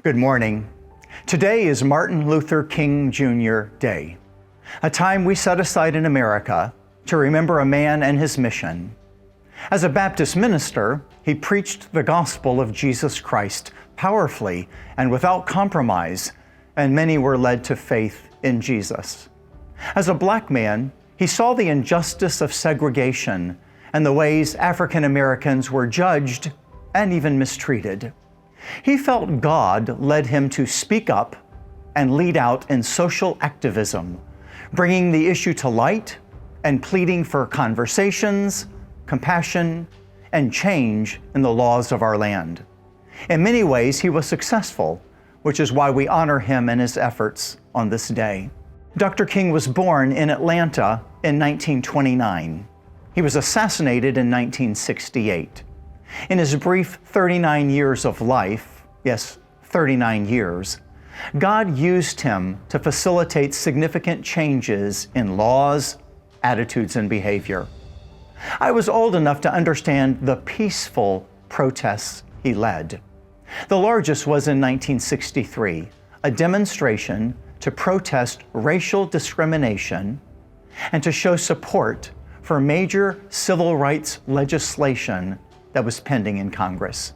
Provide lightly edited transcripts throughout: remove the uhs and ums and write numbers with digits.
Good morning. Today is Martin Luther King Jr. Day, a time we set aside in America to remember a man and his mission. As a Baptist minister, he preached the gospel of Jesus Christ powerfully and without compromise, and many were led to faith in Jesus. As a Black man, he saw the injustice of segregation and the ways African Americans were judged and even mistreated. He felt God led him to speak up and lead out in social activism, bringing the issue to light and pleading for conversations, compassion, and change in the laws of our land. In many ways, he was successful, which is why we honor him and his efforts on this day. Dr. King was born in Atlanta in 1929. He was assassinated in 1968. In his brief 39 years of life, yes, 39 years, God used him to facilitate significant changes in laws, attitudes, and behavior. I was old enough to understand the peaceful protests he led. The largest was in 1963, a demonstration to protest racial discrimination and to show support for major civil rights legislation that was pending in Congress.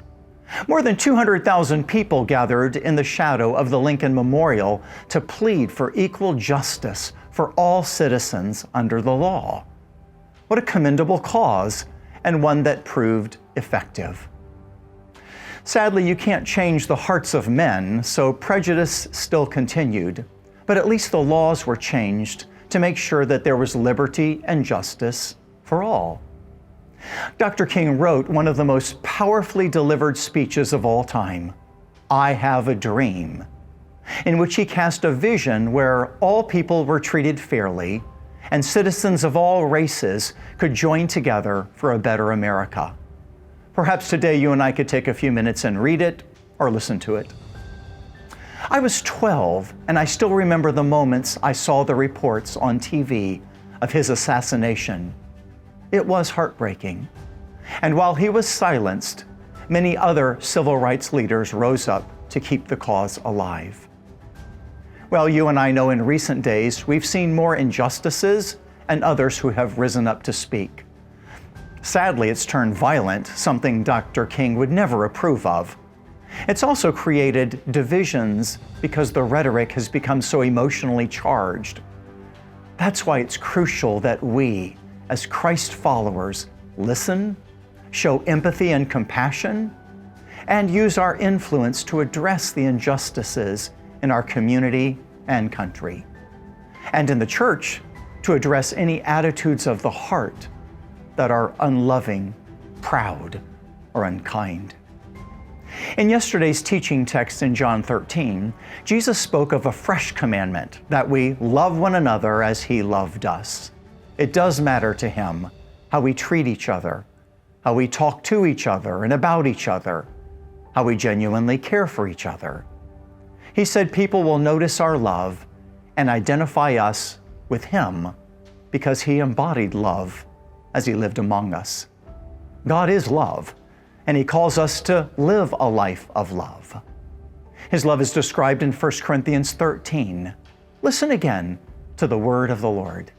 More than 200,000 people gathered in the shadow of the Lincoln Memorial to plead for equal justice for all citizens under the law. What a commendable cause, and one that proved effective. Sadly, you can't change the hearts of men, so prejudice still continued, but at least the laws were changed to make sure that there was liberty and justice for all. Dr. King wrote one of the most powerfully delivered speeches of all time, "I Have a Dream," in which he cast a vision where all people were treated fairly and citizens of all races could join together for a better America. Perhaps today you and I could take a few minutes and read it or listen to it. I was 12, and I still remember the moments I saw the reports on TV of his assassination. It was heartbreaking. And while he was silenced, many other civil rights leaders rose up to keep the cause alive. Well, you and I know in recent days we've seen more injustices and others who have risen up to speak. Sadly, it's turned violent, something Dr. King would never approve of. It's also created divisions because the rhetoric has become so emotionally charged. That's why it's crucial that we, as Christ followers, listen, show empathy and compassion, and use our influence to address the injustices in our community and country. And in the church, to address any attitudes of the heart that are unloving, proud, or unkind. In yesterday's teaching text in John 13, Jesus spoke of a fresh commandment, that we love one another as He loved us. It does matter to Him how we treat each other, how we talk to each other and about each other, how we genuinely care for each other. He said people will notice our love and identify us with Him because He embodied love as He lived among us. God is love, and He calls us to live a life of love. His love is described in 1 Corinthians 13. Listen again to the word of the Lord.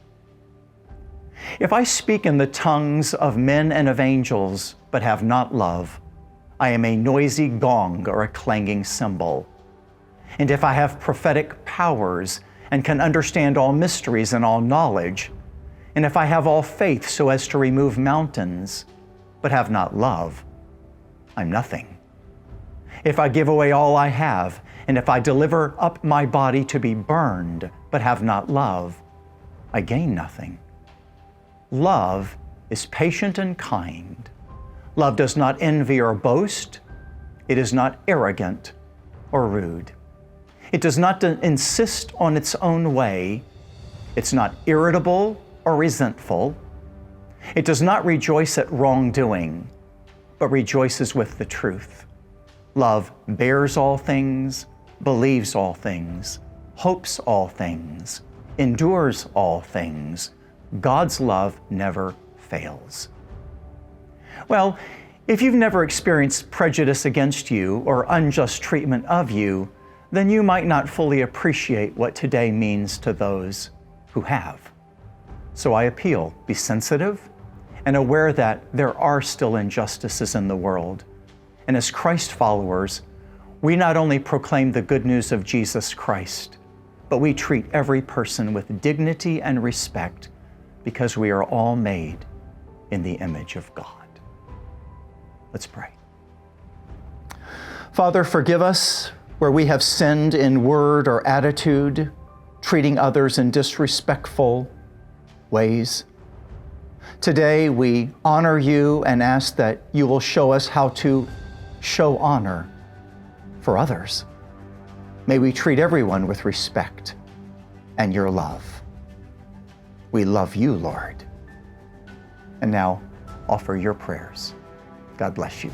If I speak in the tongues of men and of angels, but have not love, I am a noisy gong or a clanging cymbal. And if I have prophetic powers and can understand all mysteries and all knowledge, and if I have all faith so as to remove mountains, but have not love, I'm nothing. If I give away all I have, and if I deliver up my body to be burned, but have not love, I gain nothing. Love is patient and kind. Love does not envy or boast. It is not arrogant or rude. It does not insist on its own way. It's not irritable or resentful. It does not rejoice at wrongdoing, but rejoices with the truth. Love bears all things, believes all things, hopes all things, endures all things. God's love never fails. Well, If you've never experienced prejudice against you or unjust treatment of you, then you might not fully appreciate what today means to those who have. So I appeal, be sensitive and aware that there are still injustices in the world. And as Christ followers, we not only proclaim the good news of Jesus Christ, but we treat every person with dignity and respect because we are all made in the image of God. Let's pray. Father, forgive us where we have sinned in word or attitude, treating others in disrespectful ways. Today we honor you and ask that you will show us how to show honor for others. May we treat everyone with respect and your love. We love you, Lord. And now offer your prayers. God bless you.